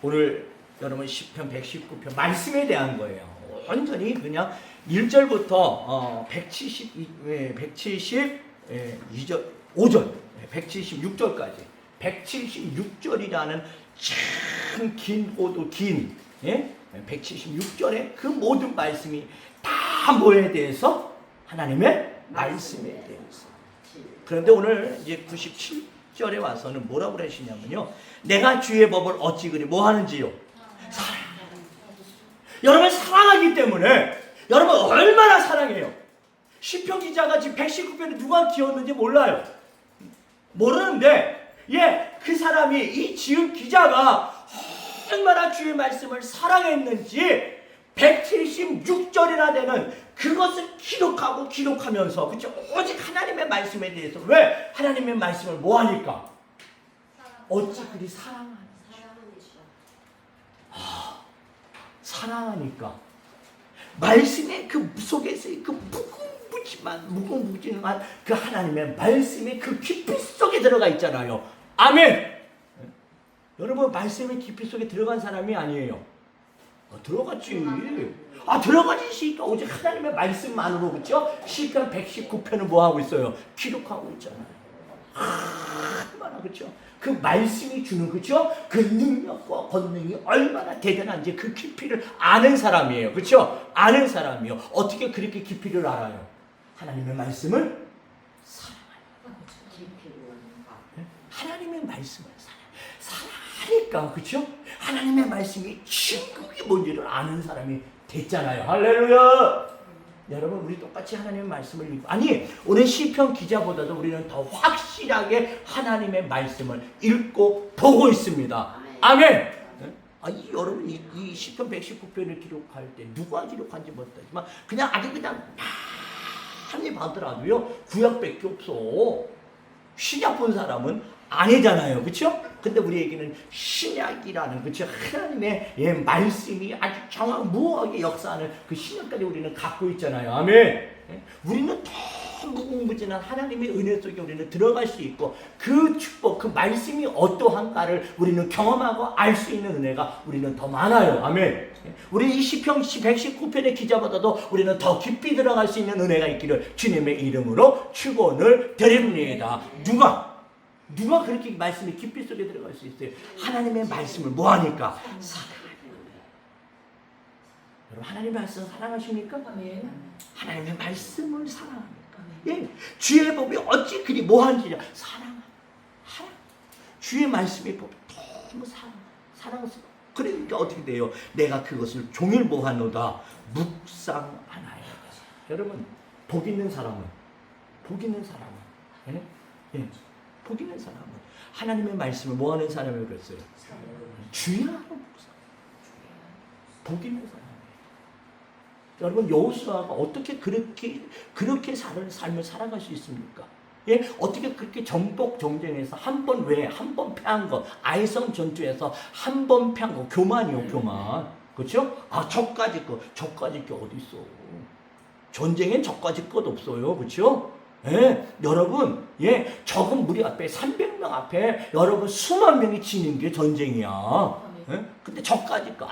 오늘 여러분 시편 119편 말씀에 대한 거예요. 완전히 그냥 1절부터 172절 5절 176절까지 176절이라는 참 길고도 긴 176절의 그 모든 말씀이 다 뭐에 대해서? 하나님의 말씀에 대해서. 그런데 오늘 이제 97절에 와서는 뭐라고 그러시냐면요, 내가 주의 법을 어찌 그리 뭐 하는지요? 사랑. 여러분 사랑하기 때문에 여러분 얼마나 사랑해요? 시편 기자가 지금 119편에 누가 지었는지 몰라요. 모르는데 그 사람이 이 지은 기자가 얼마나 주의 말씀을 사랑했는지 176절이나 되는 그것을 기록하면서 그렇죠? 오직 하나님의 말씀에 대해서 왜 하나님의 말씀을 뭐 하니까? 어찌 그리 사랑하니까 말씀의 그 속에서의 그 무궁무진한 그 하나님의 말씀의 그 깊이 속에 들어가 있잖아요. 아멘. 여러분 말씀의 깊이 속에 들어간 사람이 아니에요. 들어갔지. 들어가지니까 오직 하나님의 말씀만으로 그렇죠? 시편 119편은 뭐 하고 있어요? 기록하고 있잖아요. 얼마나 그렇죠? 그 말씀이 주는 그렇죠? 그 능력과 권능이 얼마나 대단한지 그 깊이를 아는 사람이에요. 그렇죠? 아는 사람이요. 어떻게 그렇게 깊이를 알아요? 하나님의 말씀을 사랑하니까. 하나님의 말씀을 사랑하니까 그렇죠? 하나님의 말씀이 진국이 뭔지를 아는 사람이 됐잖아요. 할렐루야. 여러분 우리 똑같이 하나님의 말씀을 읽고 오늘 시편 기자보다도 우리는 더 확실하게 하나님의 말씀을 읽고 보고 있습니다. 아멘. 여러분 이 시편 119편을 기록할 때 누가 기록한지 못하지만 그냥 많이 봐더라도요 구약밖에 없어. 신약 본 사람은 아니잖아요. 그렇죠? 근데 우리에게는 신약이라는 그렇죠? 하나님의 말씀이 아주 무하게 역사하는 그 신약까지 우리는 갖고 있잖아요. 아멘. 우리는 더 무궁무진한 하나님의 은혜 속에 우리는 들어갈 수 있고 그 축복, 그 말씀이 어떠한가를 우리는 경험하고 알 수 있는 은혜가 우리는 더 많아요. 아멘. 우리 이 시편 119편의 기자보다도 우리는 더 깊이 들어갈 수 있는 은혜가 있기를 주님의 이름으로 축원을 드립니다. 누가 그렇게 말씀이 깊이 속에 들어갈 수 있어요? 하나님의 말씀을 뭐하니까? 사랑하니까. 여러분 하나님의 말씀 사랑하십니까? 하나님의 말씀을 사랑합니까? 주의 법이 어찌 그리 뭐한지냐? 사랑하라. 주의 말씀의 법이 너무 사랑스러워. 그러니까 어떻게 돼요? 내가 그것을 종일 뭐하노다? 묵상하나요. 여러분 복 있는 사람은 복 있는 사람은 하나님의 말씀을 뭐하는 사람이라고 그랬어요? 주야로 묵상. 복 있는 사람이에요. 여러분 여호수아가 어떻게 그렇게 삶을 살아갈 수 있습니까? 어떻게 그렇게 정복 정쟁에서 한 번 패한 거, 아이성 전투에서 한 번 패한 거, 교만이요, 교만. 그렇죠? 저까지 거 어디 있어? 전쟁엔 저까지 것도 없어요. 그렇죠? 여러분, 적은 무리 앞에 300명 앞에 여러분 수만 명이 지는 게 전쟁이야. 근데 저까지 거,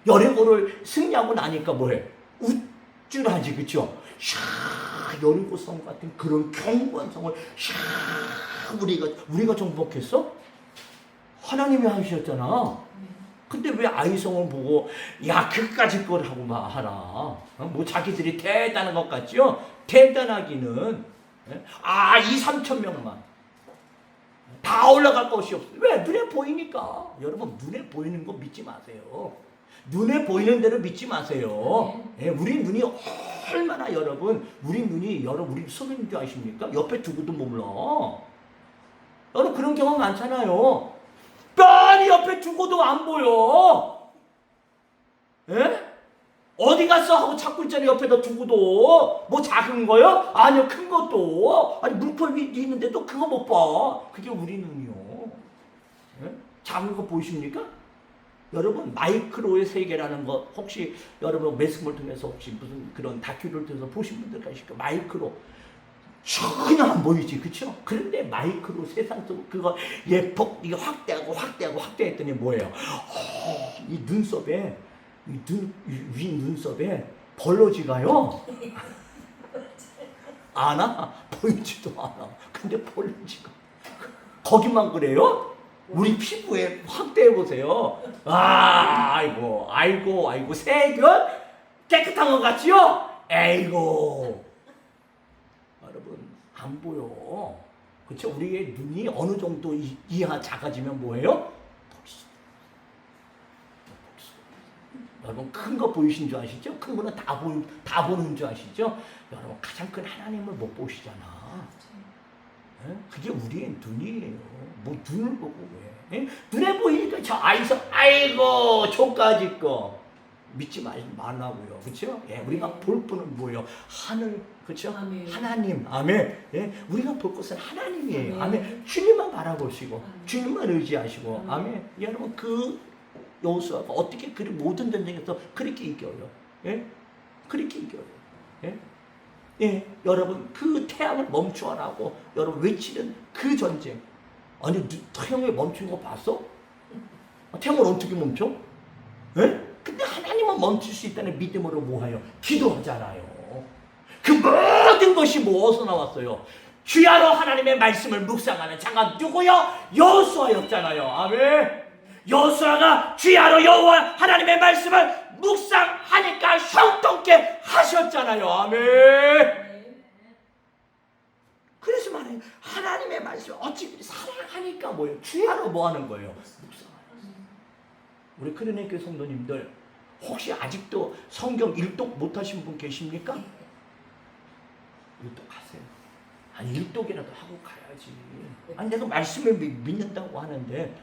여리고를 승리하고 나니까 뭐해? 우쭐하지, 그렇죠? 여리고 성 같은 그런 견고한 성을 우리가 정복했어? 하나님이 하셨잖아. 근데 왜 아이성을 보고 그까짓 걸 하고 하라? 뭐 자기들이 대단한 것 같죠? 대단하기는 2-3천 명만 다 올라갈 것이 없어요. 왜? 눈에 보이니까. 여러분 눈에 보이는 거 믿지 마세요. 눈에 보이는 대로 믿지 마세요. 우리 눈이 얼마나 우리 소변인 줄 아십니까? 옆에 두고도 몰라. 여러분 그런 경험 많잖아요. 뻔히 옆에 두고도 안 보여. 어디 갔어? 하고 찾고 있잖아요. 옆에다 두고도. 뭐 작은 거요? 아니요, 큰 것도. 물컵이 있는데도 그거 못 봐. 그게 우리 눈이요. 작은 거 보이십니까? 여러분 마이크로의 세계라는 거 혹시 여러분 매스컴을 통해서 혹시 무슨 그런 다큐를 통해서 보신 분들 계실까? 마이크로 전혀 안 보이지, 그쵸? 그런데 마이크로 세상 속 그거 예폭 이게 확대했더니 뭐예요? 이 눈썹에 위 눈썹에 벌러지가요. 아나? 보이지도 않아. 근데 벌러지가 거기만 그래요? 우리 피부에 확대해 보세요. 아이고 세균 깨끗한 것 같지요? 에이고. 여러분 안 보여. 그렇죠? 우리의 눈이 어느 정도 이하 작아지면 뭐예요? 여러분 큰 거 보이신 줄 아시죠? 큰 거는 다 보는 줄 아시죠? 여러분 가장 큰 하나님을 못 보시잖아. 네? 그게 우리의 눈이에요. 뭐 눈을 보고 왜? 네? 눈에 보이니까 저 아이고 저까지 거 믿지 말라고요. 그렇죠? 예, 우리가 볼 분은 뭐예요? 하늘, 그렇죠? 하나님, 아멘. 예, 우리가 볼 것은 하나님이에요. 아멘. 주님만 바라보시고, 주님만 의지하시고, 아멘. 여러분 그 여호수아가 어떻게 그 모든 전쟁에서 그렇게 이겨요? 예, 그렇게 이겨요. 예, 예, 여러분 그 태양을 멈추라고 여러분 외치는 그 전쟁. 아니 태양이 멈춘 거 봤어? 태양을 어떻게 멈춰? 예? 근데 하나님은 멈출 수 있다는 믿음으로 뭐해요? 기도하잖아요. 그 모든 것이 무엇에서 나왔어요? 주야로 하나님의 말씀을 묵상하는 자가 누구요? 여호수아였잖아요. 아멘. 여호수아가 주야로 여호와 하나님의 말씀을 묵상하니까 형통케 하셨잖아요. 아멘. 그래서 말해요. 하나님의 말씀을 어찌 사랑하니까 뭐예요? 주야로 뭐 하는 거예요? 묵상하는. 우리 크리네 교회 성도님들 혹시 아직도 성경 일독 못하신 분 계십니까? 일독하세요. 아니 일독이라도 하고 가야지. 아니 내가 말씀을 믿는다고 하는데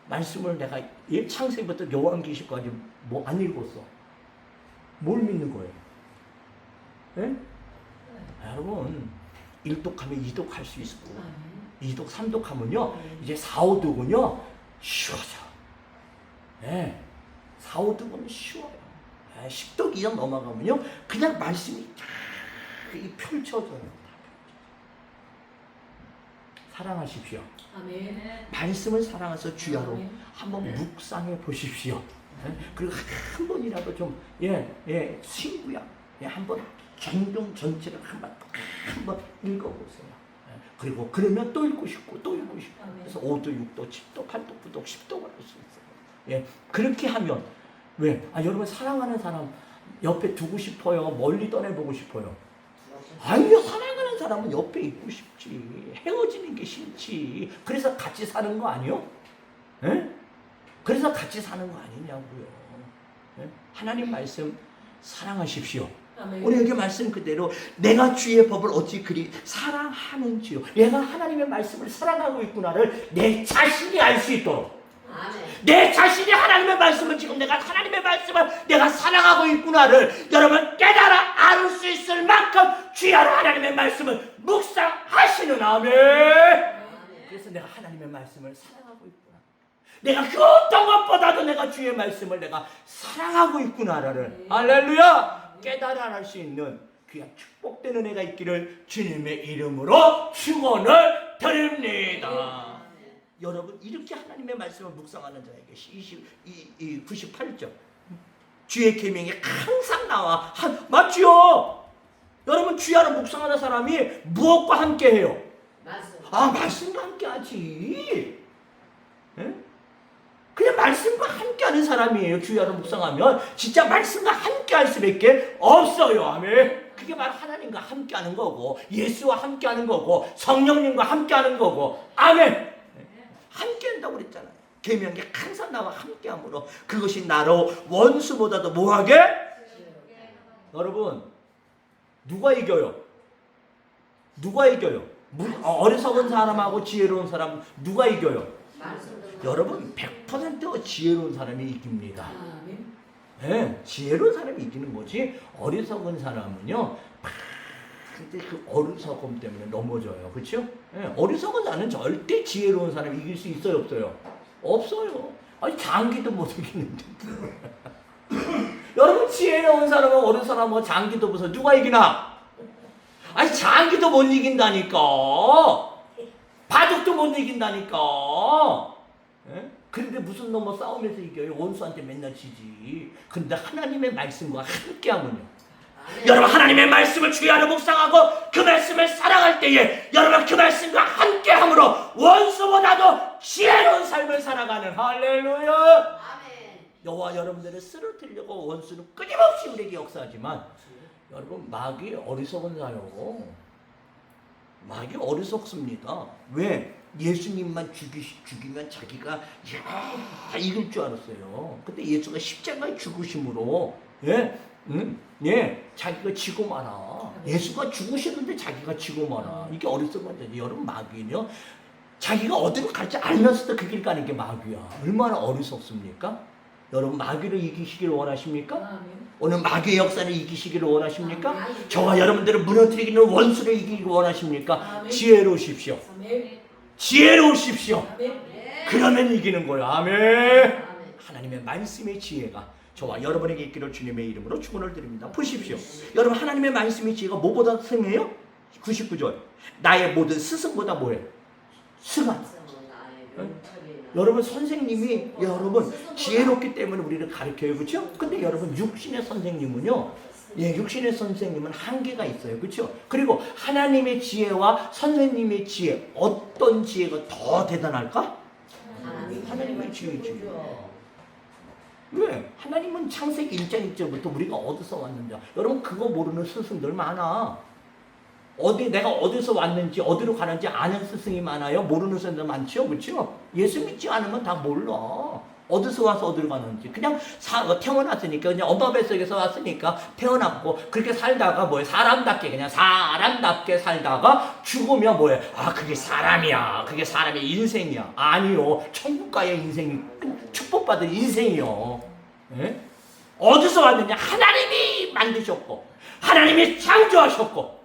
말씀을 내가 창세기부터 요한계시까지 뭐 안 읽었어. 뭘 믿는 거예요? 네? 여러분 일독하면 이독할 수 있고 이독 삼독하면요 이제 사오독은요 쉬워져. 네. 4, 5등은 쉬워요. 10등 이상 넘어가면요 그냥 말씀이 쫙 펼쳐져요. 사랑하십시오. 아멘. 말씀을 사랑해서 주야로 한번 묵상해 보십시오. 그리고 한 번이라도 좀 신구약 한번 성경 전체를 한번 읽어보세요. 그리고 그러면 또 읽고 싶고 또 읽고 싶고 그래서 5도, 6도, 10도, 8도, 9도, 10도가 할 수 있어요. 예, 그렇게 하면 왜? 여러분 사랑하는 사람 옆에 두고 싶어요? 멀리 떠내보고 싶어요? 아니요, 사랑하는 사람은 옆에 있고 싶지. 헤어지는 게 싫지. 그래서 같이 사는 거 아니요? 예? 그래서 같이 사는 거 아니냐고요. 예? 하나님 말씀 사랑하십시오. 우리 여기 말씀 그대로 내가 주의 법을 어찌 그리 사랑하는지요. 내가 하나님의 말씀을 사랑하고 있구나를 내 자신이 알 수 있도록. 내 자신이 하나님의 말씀을 지금 내가 하나님의 말씀을 내가 사랑하고 있구나를 여러분 깨달아 알 수 있을 만큼 주야로 하나님의 말씀을 묵상하시는 아멘. 그래서 내가 하나님의 말씀을 사랑하고 있구나. 내가 그 어떤 것보다도 내가 주의 말씀을 내가 사랑하고 있구나를 할렐루야 깨달아 알 수 있는 귀한 축복되는 애가 있기를 주님의 이름으로 축원을 드립니다. 여러분 이렇게 하나님의 말씀을 묵상하는 자에게 98절 주의 계명이 항상 나와 맞지요? 여러분 주야로 묵상하는 사람이 무엇과 함께 해요? 말씀과 함께 하지. 예? 그냥 말씀과 함께 하는 사람이에요. 주야로 묵상하면 진짜 말씀과 함께 할 수밖에 없어요. 아멘. 그게 바로 하나님과 함께 하는 거고 예수와 함께 하는 거고 성령님과 함께 하는 거고 아멘. 함께 한다고 그랬잖아요. 계명이 항상 나와 함께함으로 그것이 나로 원수보다도 뭐하게? 여러분 누가 이겨요? 누가 이겨요? 어리석은 사람하고 지혜로운 사람 누가 이겨요? 여러분 100% 지혜로운 사람이 이깁니다. 네, 지혜로운 사람이 이기는 거지 어리석은 사람은요 근데 그 어리석음 때문에 넘어져요. 그렇죠? 네, 어리석은 자는 절대 지혜로운 사람이 이길 수 있어요? 없어요? 없어요. 아니 장기도 못 이기는데 여러분 지혜로운 사람은 어린 사람하고 장기도 보세요. 누가 이기나? 아니 장기도 못 이긴다니까. 바둑도 못 이긴다니까. 예? 그런데 무슨 놈뭐 싸우면서 이겨요? 원수한테 맨날 지지. 근데 하나님의 말씀과 함께하면요. 여러분 하나님의 말씀을 주의 안에 묵상하고 그 말씀을 사랑할 때에 여러분 그 말씀과 함께함으로 원수보다도 지혜로운 삶을 살아가는 할렐루야. 아멘. 여호와 여러분들을 쓰러뜨리려고 원수는 끊임없이 우리에게 역사하지만 여러분 마귀 어리석은 자요. 마귀 어리석습니다. 왜? 예수님만 죽이면 자기가 이길 줄 알았어요. 근데 예수가 십자가에 죽으심으로 자기가 지고 마라. 예수가 죽으셨는데 자기가 지고 마라. 이게 어리석은 자지. 여러분 마귀는요. 자기가 어디로 갈지 알면서도 그 길 가는 게 마귀야. 얼마나 어리석습니까? 여러분 마귀를 이기시기를 원하십니까? 오늘 마귀의 역사를 이기시기를 원하십니까? 저와 여러분들을 무너뜨리는 원수를 이기기를 원하십니까? 지혜로우십시오. 지혜로우십시오. 그러면 이기는 거예요. 아멘. 하나님의 말씀의 지혜가 저와 여러분에게 있기를 주님의 이름으로 축원을 드립니다. 보십시오. 여러분 하나님의 말씀의 지혜가 뭐보다 승해요? 99절. 나의 모든 스승보다 뭐예요? 승하다. 여러분 선생님이 여러분 지혜롭기 때문에 우리를 가르쳐요. 그렇죠? 근데 여러분 육신의 선생님은요. 육신의 선생님은 한계가 있어요. 그렇죠? 그리고 하나님의 지혜와 선생님의 지혜 어떤 지혜가 더 대단할까? 하나님의 지혜지. 왜? 하나님은 창세기 1장 1절부터 우리가 어디서 왔는지 여러분 그거 모르는 스승들 많아. 내가 어디서 왔는지 어디로 가는지 아는 스승이 많아요. 모르는 스승들 많죠. 그렇죠? 예수 믿지 않으면 다 몰라. 어디서 와서 어디로 가는지 그냥 태어났으니까 그냥 엄마 뱃속에서 왔으니까 태어났고 그렇게 살다가 뭐예요? 사람답게 그냥 사람답게 살다가 죽으면 뭐예요? 아 그게 사람이야. 그게 사람의 인생이야. 아니요. 천국가의 인생이 축복받은 인생이요. 예? 어디서 왔느냐? 하나님이 만드셨고 하나님이 창조하셨고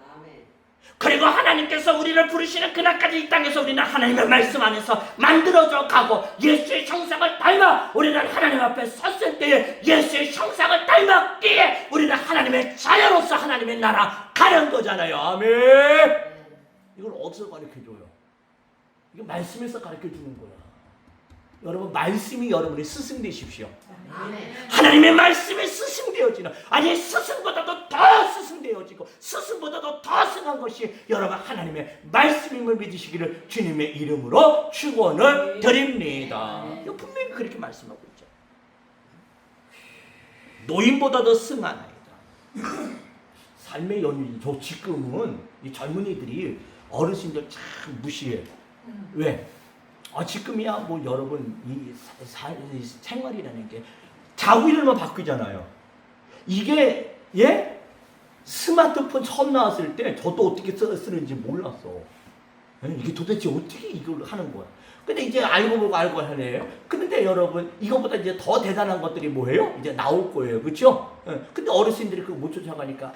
그리고 하나님께서 우리를 부르시는 그날까지 이 땅에서 우리는 하나님의 말씀 안에서 만들어져 가고 예수의 형상을 닮아 우리는 하나님 앞에 섰을 때에 예수의 형상을 닮았기에 우리는 하나님의 자녀로서 하나님의 나라 가는 거잖아요. 아멘. 이걸 어디서 가르쳐줘요? 이거 말씀에서 가르쳐주는 거야. 여러분 말씀이 여러분의 스승 되십시오. 하나님의 말씀이 스승 되어지는 아니 스승보다도 더 스승 되어지고 스승보다도 더 승한 것이 여러분 하나님의 말씀임을 믿으시기를 주님의 이름으로 축원을 드립니다. 이거 분명히 그렇게 말씀하고 있죠. 노인보다도 승하나이다. 삶의 연륜이 저 지금은 이 젊은이들이 어르신들 참 무시해. 왜? 지금이야 뭐 여러분 이 생활이라는 게 자고 일어나면 바뀌잖아요. 이게 스마트폰 처음 나왔을 때 저도 어떻게 쓰는지 몰랐어. 이게 도대체 어떻게 이걸 하는 거야. 근데 이제 알고 보고 알고 하네요. 그런데 여러분 이거보다 이제 더 대단한 것들이 뭐예요? 이제 나올 거예요. 그렇죠? 근데 어르신들이 그거 못 쫓아가니까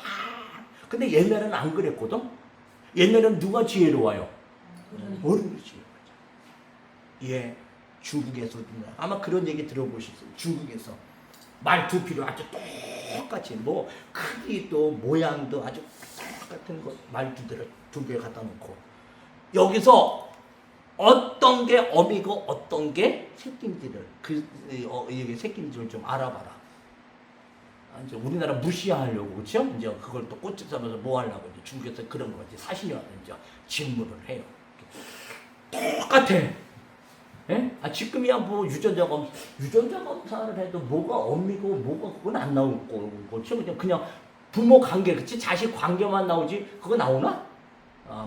근데 옛날에는 안 그랬거든. 옛날에는 누가 지혜로워요? 어른이 지혜로워. 중국에서 아마 그런 얘기 들어보셨어요. 중국에서 말두피로 아주 똑같이 뭐 크기도 모양도 아주 똑같은 거 말두들을 두 개 갖다 놓고 여기서 어떤 게 어미고 어떤 게 새끼인지를 이게 새끼인지를 좀 알아봐라. 이제 우리나라 무시하려고 그렇죠? 이제 그걸 또 꼬치 잡아서 뭐 하려고 이제 중국에서 그런 거 이제 사신이 와서 이제 질문을 해요. 똑같아. 지금이야 뭐 유전자 검사를 해도 뭐가 엄미고 뭐가 그건 안 나올 거죠. 그냥 부모 관계, 그치? 자식 관계만 나오지 그거 나오나?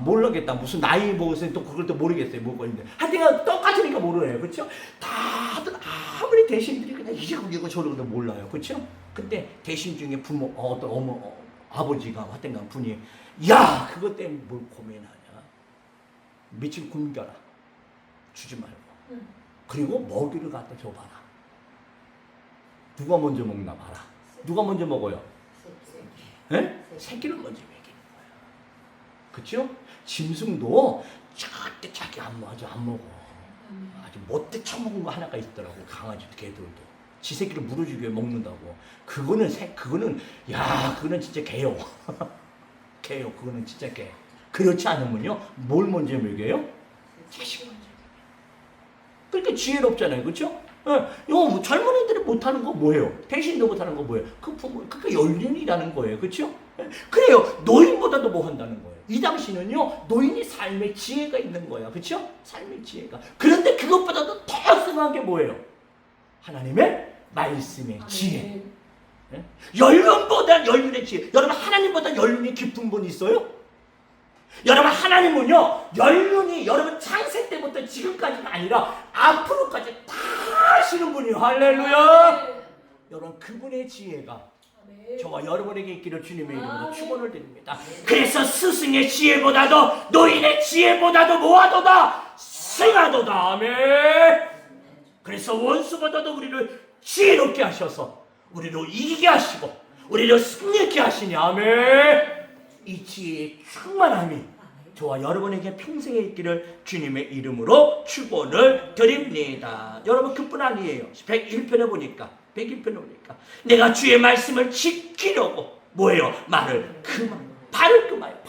모르겠다. 무슨 나이 먹었으니 또 그걸 또 모르겠어요. 뭐가 있는데 하여튼 똑같으니까 모르네요. 그렇죠? 다들 아무리 대신들이 그냥 이거 저러고도 몰라요. 그렇죠? 근데 대신 중에 부모 어떤 아버지가 하여튼간 분이 야 그것 때문에 뭘 고민하냐? 며칠 굶겨라. 주지 말고. 그리고 먹이를 갖다 줘봐라. 누가 먼저 먹나 봐라. 누가 먼저 먹어요? 새끼를 먼저 먹이는 거야. 그렇죠? 짐승도 절대 자기 안 먹어. 아주 못돼 처먹은 거 하나가 있더라고. 강아지도 개들도. 지 새끼를 물어주기 위해 먹는다고. 그거는 진짜 개요. 개요. 그거는 진짜 개. 그렇지 않으면요, 뭘 먼저 먹여요? 자식 먼저. 그러니까 지혜롭잖아요, 그렇죠? 뭐 젊은이들이 못하는 거 뭐예요? 대신도 못하는 거 뭐예요? 그 부모, 그게 연륜이라는 거예요, 그렇죠? 그래요. 노인보다도 뭐 한다는 거예요. 이 당시는요, 노인이 삶의 지혜가 있는 거야, 그렇죠? 삶의 지혜가. 그런데 그것보다도 더 중요한 게 뭐예요? 하나님의 말씀의 지혜. 연륜보다 연륜의 지혜. 여러분 하나님보다 연륜이 깊은 분 있어요? 여러분 하나님은요, 연륜이 여러분 창세 때부터 지금까지가 아니라 앞으로까지 다 하시는 분이에요. 할렐루야. 여러분 그분의 지혜가 저와 여러분에게 있기를 주님의 이름으로 축원을 드립니다. 그래서 스승의 지혜보다도 노인의 지혜보다도 뭐하도다? 승하도다. 아멘. 그래서 원수보다도 우리를 지혜롭게 하셔서 우리로 이기게 하시고 우리를 승리케 하시니 아멘. 이 지혜의 충만함이 저와 여러분에게 평생에 있기를 주님의 이름으로 축원을 드립니다. 여러분 그뿐 아니에요. 101편에 보니까 내가 주의 말씀을 지키려고 뭐예요? 말을 금하고 발을 금하여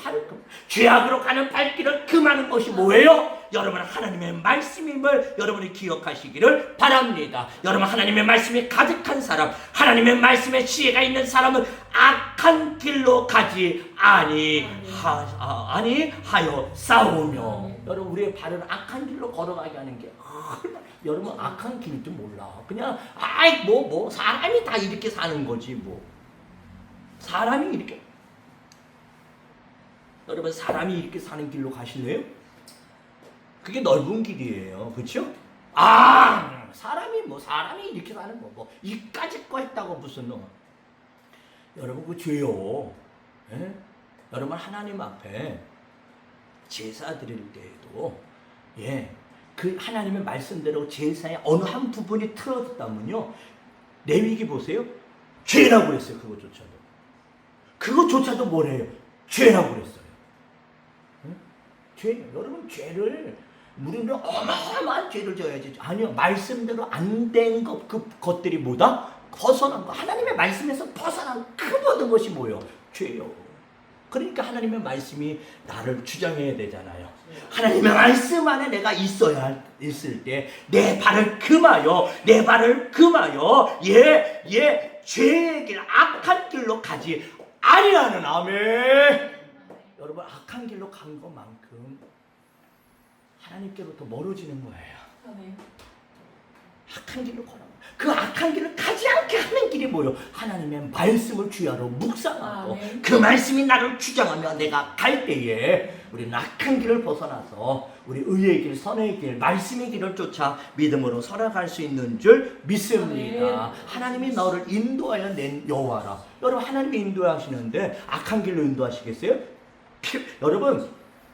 죄악으로 가는 발길을 금하는 것이 뭐예요? 여러분 하나님의 말씀임을 여러분이 기억하시기를 바랍니다. 여러분 하나님의 말씀이 가득한 사람, 하나님의 말씀에 지혜가 있는 사람은 악한 길로 가지 아니하여 싸우며. 여러분 우리의 발을 악한 길로 걸어가게 하는 게 여러분 악한 길도 몰라. 그냥 뭐 사람이 다 이렇게 사는 거지 뭐. 사람이 이렇게 여러분 사람이 이렇게 사는 길로 가실래요? 그게 넓은 길이에요. 그렇죠? 사람이 이렇게 사는 거 뭐 이까짓 거 했다고 무슨 너. 여러분 그 죄요. 예? 여러분 하나님 앞에 제사 드릴 때에도 그 하나님의 말씀대로 제사의 어느 한 부분이 틀어졌다면요, 레위기 보세요. 죄라고 그랬어요. 그것조차도 뭐래요? 죄라고 그랬어요. 여러분 죄를 우리는 어마어마한 죄를 져야지. 아니요, 말씀대로 안 된 것들이 뭐다? 벗어난 거. 하나님의 말씀에서 벗어난 그 모든 것이 뭐예요? 죄요. 그러니까 하나님의 말씀이 나를 주장해야 되잖아요. 하나님의 말씀 안에 내가 있을 때 내 발을 금하여 죄의 길, 악한 길로 가지 아니하는. 아멘. 여러분 악한 길로 간 것만큼 하나님께로부터 멀어지는 거예요. 악한 길로 걸어. 그 악한 길을 가지 않게 하는 길이 뭐예요? 하나님의 말씀을 주야로 묵상하고 그 말씀이 나를 주장하며 내가 갈 때에 우리는 악한 길을 벗어나서 우리 의의 길, 선의 길, 말씀의 길을 쫓아 믿음으로 살아갈 수 있는 줄 믿습니다. 하나님이 너를 인도하여 낸 여호와라. 여러분 하나님이 인도하시는데 악한 길로 인도하시겠어요? 여러분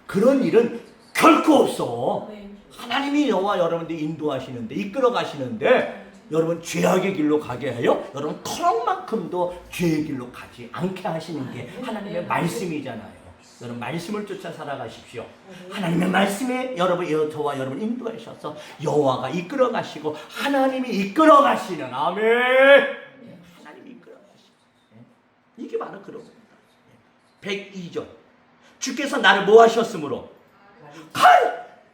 그런 일은 결코 없어. 하나님이 여호와 여러분들 인도하시는데 이끌어 가시는데 여러분 죄악의 길로 가게 하여 여러분 터럭만큼도 죄의 길로 가지 않게 하시는 게 하나님의 말씀이잖아요. 여러분 말씀을 쫓아 살아가십시오. 하나님의 말씀에 저와 여러분 인도하셔서 여호와가 이끌어 가시고 하나님이 이끌어 가시는. 아멘. 하나님이 이끌어 가시는. 이게 바로 그런 겁니다. 102절. 주께서 나를 뭐 하셨으므로?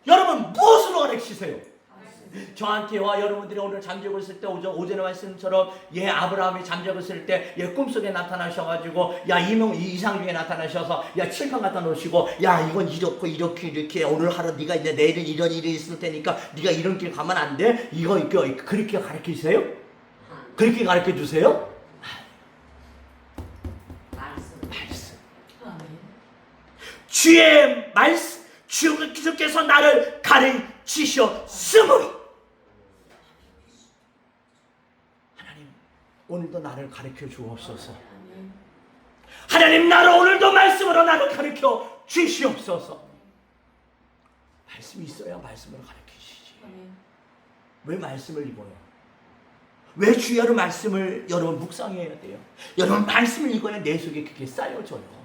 여러분 무엇으로 가르치세요? 저한테와 여러분들이 오늘 잠자고 있을 때 오전의 말씀처럼 아브라함이 잠자고 있을 때 꿈속에 나타나셔가지고 이상중에 나타나셔서 칠판 갖다 놓으시고 이건 이렇게 오늘 하루 네가 이제 내일은 이런 일이 있을 테니까 네가 이런 길 가면 안 돼. 그렇게 가르치세요? 그렇게 가르쳐 주세요? 말씀. 주의 말씀. 주께서 나를 가르치셨으므로. 하나님 오늘도 나를 가르쳐 주옵소서. 하나님 나를 오늘도 말씀으로 나를 가르쳐 주시옵소서. 말씀이 있어야 말씀으로 가르치시지. 왜 말씀을 읽어요? 왜 주야로 말씀을 여러분 묵상해야 돼요? 여러분 말씀을 읽어야 내 속에 그게 쌓여져요.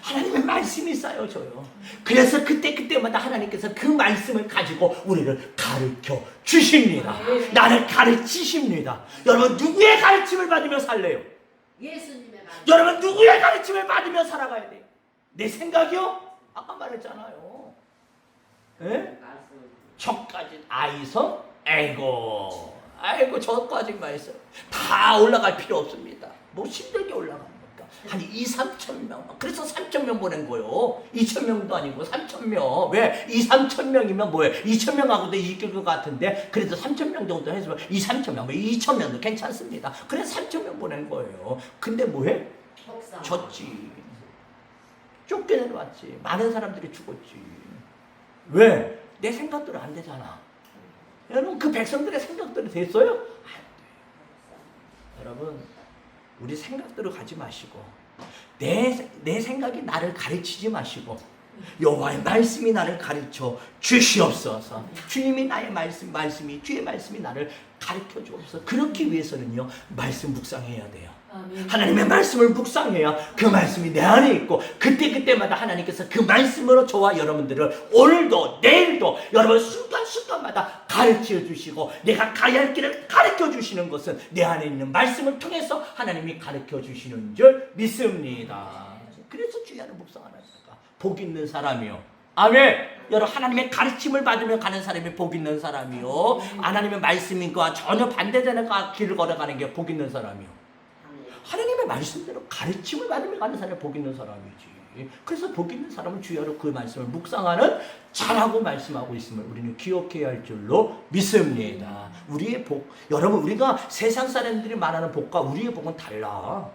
하나님의 말씀이 쌓여져요. 그래서 그때마다 하나님께서 그 말씀을 가지고 우리를 가르쳐 주십니다. 나를 가르치십니다. 여러분 누구의 가르침을 받으며 살래요? 예수님의 말씀. 여러분 누구의 가르침을 받으며 살아가야 돼요? 내 생각이요? 아까 말했잖아요. 예? 저까지 아이성 아이고 저까지만 있어요. 다 올라갈 필요 없습니다. 뭐 힘들게 올라갑니까? 한 2, 3천 명. 그래서 3천 명 보낸 거예요. 2천 명도 아니고 3천 명. 왜? 2, 3천 명이면 뭐예요? 2천 명하고도 이길 것 같은데 그래도 3천 명 정도 해서 2, 3천 명, 2천 명도 괜찮습니다. 그래서 3천 명 보낸 거예요. 근데 뭐해? 졌지. 쫓겨내려왔지. 많은 사람들이 죽었지. 왜? 내 생각대로 안 되잖아. 여러분 그 백성들의 생각대로 됐어요? 안 돼요. 여러분 우리 생각대로 가지 마시고 내 생각이 나를 가르치지 마시고 여호와의 말씀이 나를 가르쳐 주시옵소서. 주님이 나의 말씀이 주의 말씀이 나를 가르쳐 주옵소서. 그렇기 위해서는요 말씀 묵상해야 돼요. 하나님의 말씀을 묵상해야 그 말씀이 내 안에 있고 그때마다 하나님께서 그 말씀으로 저와 여러분들을 오늘도 내일도 여러분 순간순간마다 가르쳐 주시고 내가 가야 할 길을 가르쳐 주시는 것은 내 안에 있는 말씀을 통해서 하나님이 가르쳐 주시는 줄 믿습니다. 그래서 주야를 묵상하는 자가 복 있는 사람이요. 아멘. 여러분 하나님의 가르침을 받으며 가는 사람이 복 있는 사람이요. 하나님의 말씀과 전혀 반대되는 길을 걸어가는 게 복 있는 사람이요. 하나님의 말씀대로 가르침을 받으며 가는 사람이 복 있는 사람이지. 그래서 복 있는 사람은 주야로 그 말씀을 묵상하는 자라고 말씀하고 있음을 우리는 기억해야 할 줄로 믿습니다. 우리의 복, 여러분 우리가 세상 사람들이 말하는 복과 우리의 복은 달라.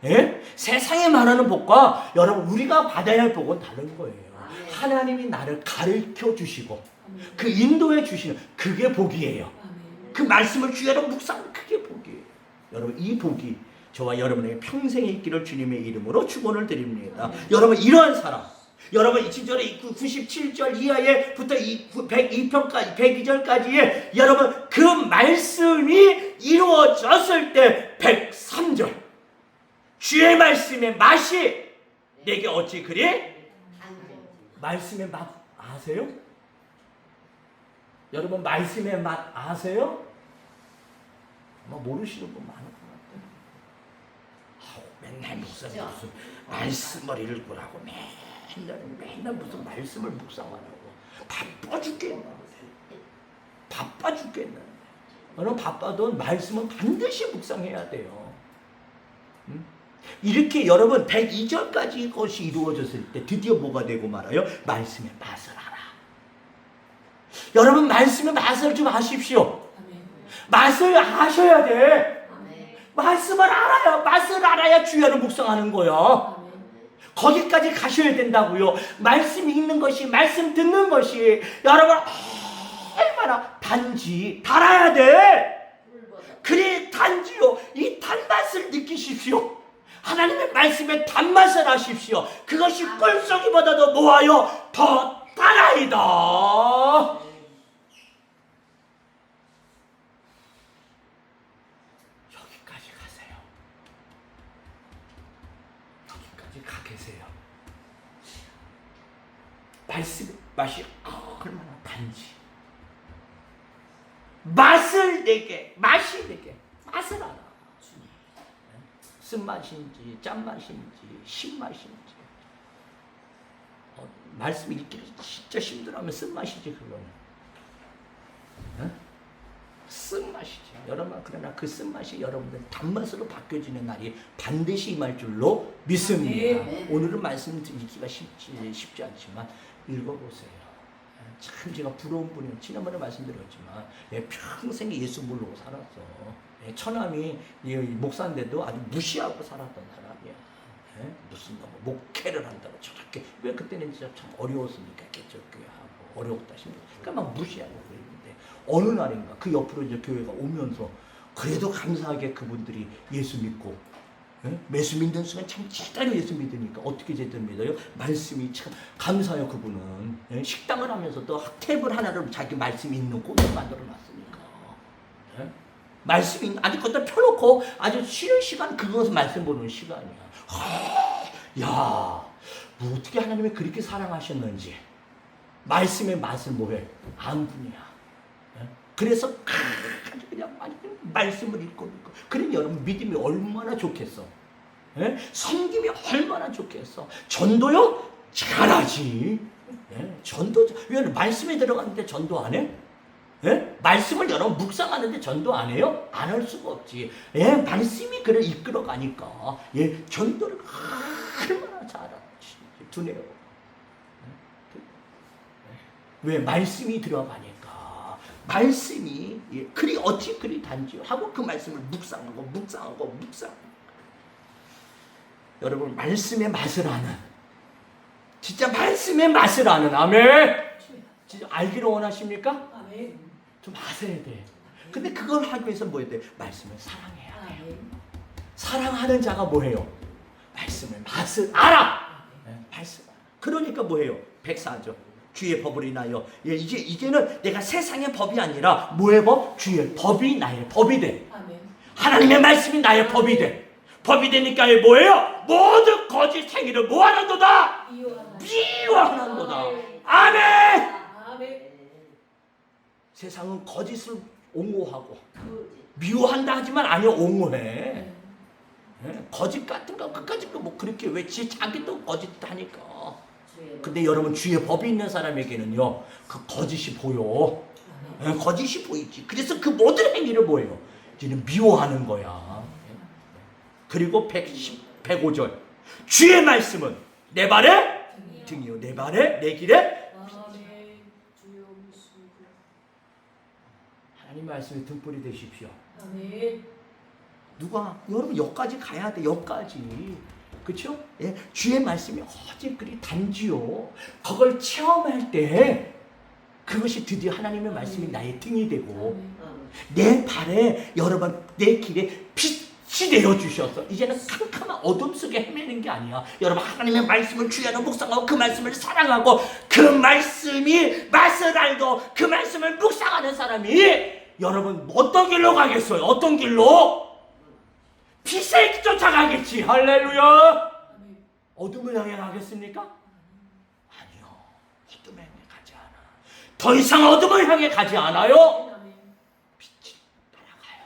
예? 세상에 말하는 복과 여러분 우리가 받아야 할 복은 다른 거예요. 하나님이 나를 가르쳐 주시고 그 인도해 주시는 그게 복이에요. 그 말씀을 주야로 묵상하는 그게 복이에요. 여러분 이 복이 저와 여러분에게 평생에 있기를 주님의 이름으로 축원을 드립니다. 여러분 이러한 사람, 여러분 2절에 97절 이하에부터 102편까지 102절까지의 여러분 그 말씀이 이루어졌을 때 103절 주의 말씀의 맛이 내게 어찌 그리? 말씀의 맛 아세요? 여러분 말씀의 맛 아세요? 아마 모르시는 분 많을 것 같아요. 맨날 목사님 무슨 말씀을 읽으라고 맨날 무슨 말씀을 묵상하라고 바빠 죽겠는데 여러분 바빠도 말씀은 반드시 묵상해야 돼요. 이렇게 여러분 102절까지 것이 이루어졌을 때 드디어 뭐가 되고 말아요? 말씀의 맛을 알아. 여러분 말씀의 맛을 좀 아십시오. 맛을 아셔야 돼. 맛을 알아야 주야를 묵상하는 거야. 거기까지 가셔야 된다고요. 말씀 읽는 것이, 말씀 듣는 것이 여러분 얼마나 단지 달아야 돼. 그래 단지요. 이 단맛을 느끼십시오. 하나님의 말씀의 단맛을 아십시오. 그것이 꿀송이보다도 뭐하여 더 달아이다. 가 계세요. 말씀 맛이 얼마나 단지. 맛을 내게 맛을 알아. 쓴맛인지 짠맛인지 신맛인지. 말씀 읽기 진짜 힘들어하면 쓴맛이지 그거는. 쓴맛이지. 여러분 그러나 그 쓴맛이 여러분들 단맛으로 바뀌어지는 날이 반드시 임할 줄로 믿습니다. 오늘은 말씀 읽기가 쉽지 않지만 읽어보세요. 참 제가 부러운 분이에요. 지난번에 말씀드렸지만 평생 예수 모르고 살았어. 처남이 목사인데도 아주 무시하고 살았던 사람이야. 무슨 목회를 한다고 저렇게. 왜 그때는 진짜 참 어려웠으니까 개척교회 하고 어려웠다 싶어요. 그러니까 막 무시하고 그랬는데 어느 날인가 그 옆으로 이제 교회가 오면서 그래도 감사하게 그분들이 예수 믿고 예수 믿는 순간 참 제대로 예수 믿으니까 어떻게 제대로 믿어요? 말씀이 참 감사해요. 그분은 식당을 하면서도 탭을 하나를 자기 말씀 있는 곳을 만들어 놨으니까 말씀이 아주 그것도 펴놓고 아주 쉬는 시간 그것을 말씀 보는 시간이야. 야, 뭐 어떻게 하나님이 그렇게 사랑하셨는지 말씀의 맛을 뭐해? 안 분이야. 그래서 그냥 말씀을 읽고 그러니 여러분 믿음이 얼마나 좋겠어. 예? 섬김이 얼마나 좋겠어. 전도요? 잘하지. 예? 전도, 왜 말씀에 들어갔는데 전도 안 해? 예? 말씀을 여러분 묵상하는데 전도 안 해요? 안 할 수가 없지. 예? 말씀이 그를 이끌어 가니까 예? 전도를 얼마나 잘하지. 두뇌요. 왜? 말씀이 들어가니까. 말씀이 예, 그리 어찌 그리 단지요 하고 그 말씀을 묵상하고. 여러분 말씀의 맛을 아는, 진짜 말씀의 맛을 아는, 아멘. 진짜 알기를 원하십니까? 아멘. 좀 아셔야 돼. 근데 그걸 하기 위해서 뭐 해야 돼? 말씀을 사랑해야 돼요. 사랑하는 자가 뭐해요? 말씀의 맛을 알아. 네, 말씀. 그러니까 뭐해요? 백사죠. 주의 법을 인하여. 예, 이제는 내가 세상의 법이 아니라 뭐의 법? 주의 법이 나의 법이 돼. 아멘. 하나님의 말씀이 나의 법이 돼. 법이 되니까 뭐예요? 모든 거짓 행위를 뭐하는도다? 미워하는도다. 아멘. 아멘. 세상은 거짓을 옹호하고 미워한다 하지만 아니요, 옹호해. 예? 거짓 같은 거 끝까지 뭐 그렇게 왜 자기도 거짓하니까. 근데 여러분 주의 법이 있는 사람에게는요 그 거짓이 보여. 예? 거짓이 보이지. 그래서 그 모든 행위를 뭐예요? 이제는 미워하는 거야. 그리고 105절 주의 말씀은 내 발에 등이요 내 발에 내 길에. 하나님 말씀에 등불이 되십시오. 아멘. 누가 여러분 여기까지 가야 돼. 여기까지. 그렇죠? 예, 주의 말씀이 어찌 그리 단지요. 그걸 체험할 때 그것이 드디어 하나님의 말씀이 나의 등이 되고 내 발에 여러분 내 길에 빛이 되어 주셔서 이제는 캄캄한 어둠 속에 헤매는 게 아니야. 여러분 하나님의 말씀을 주야로 묵상하고 그 말씀을 사랑하고 그 말씀이 맛을 알고 그 말씀을 묵상하는 사람이 여러분 어떤 길로 가겠어요? 어떤 길로? 빛에 쫓아가겠지. 할렐루야. 어둠을 향해 가겠습니까? 아니요. 어둠을 향해 가지 않아. 더 이상 어둠을 향해 가지 않아요. 빛을 따라가요.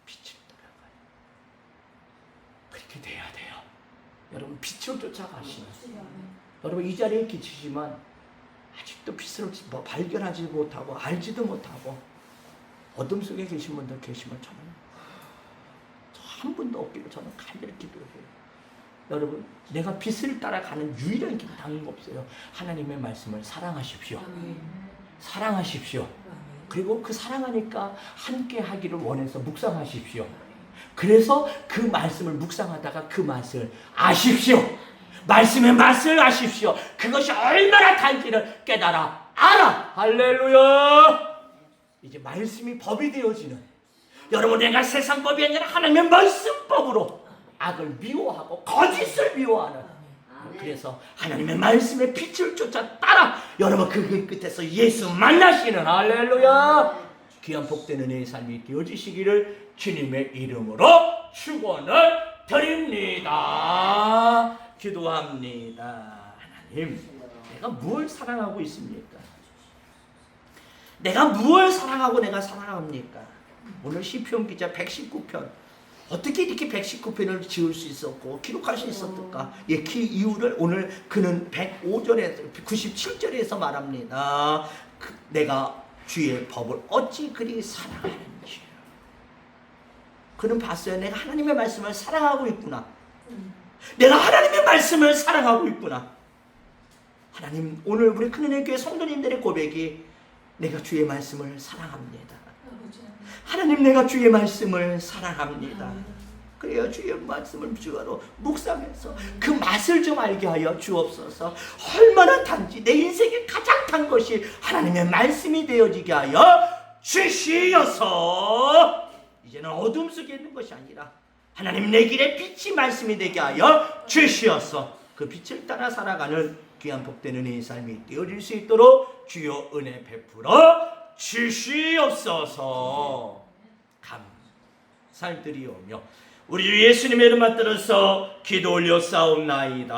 빛을 따라가요. 그렇게 돼야 돼요. 여러분 빛을 쫓아가시는. 여러분 이 자리에 계시지만 아직도 빛을 발견하지 못하고 알지도 못하고 어둠 속에 계신 분들 계시면 저는 한 분도 없기를 저는 간절히 기도해요. 여러분 내가 빛을 따라가는 유일한 길 다른 거 없어요. 하나님의 말씀을 사랑하십시오. 사랑하십시오. 그리고 그 사랑하니까 함께 하기를 원해서 묵상하십시오. 그래서 그 말씀을 묵상하다가 그 맛을 아십시오. 말씀의 맛을 아십시오. 그것이 얼마나 단지를 깨달아 알아. 할렐루야. 이제 말씀이 법이 되어지는, 여러분 내가 세상 법이 아니라 하나님의 말씀법으로 악을 미워하고 거짓을 미워하는, 그래서 하나님의 말씀의 빛을 쫓아 따라 여러분 그 길 끝에서 예수 만나시는, 할렐루야, 귀한 복된 은혜의 삶이 되어지시기를 주님의 이름으로 축원을 드립니다. 기도합니다. 하나님, 내가 무엇을 사랑하고 있습니까? 내가 무엇을 사랑하고 내가 사랑합니까? 오늘 시편 기자 119편 어떻게 이렇게 119편을 지을 수 있었고 기록할 수 있었을까? 예, 그 이유를 오늘 그는 105절에서 97절에서 말합니다. 내가 주의 법을 어찌 그리 사랑하는지. 그는 봤어요. 내가 하나님의 말씀을 사랑하고 있구나. 내가 하나님의 말씀을 사랑하고 있구나. 하나님, 오늘 우리 큰은혜 교회 성도님들의 고백이 내가 주의 말씀을 사랑합니다. 하나님, 내가 주의 말씀을 사랑합니다. 그래요. 주의 말씀을 주로 묵상해서 그 맛을 좀 알게 하여 주옵소서. 얼마나 단지 내 인생에 가장 단 것이 하나님의 말씀이 되어지게 하여 주시어서 이제는 어둠 속에 있는 것이 아니라 하나님 내 길에 빛이 말씀이 되게 하여 주시어서 그 빛을 따라 살아가는 귀한 복된 은혜의 삶이 되어질 수 있도록 주여 은혜 베풀어 주시옵소서. 감사드리오며 우리 주 예수님의 이름 받들어서 기도 올려 싸움나이다.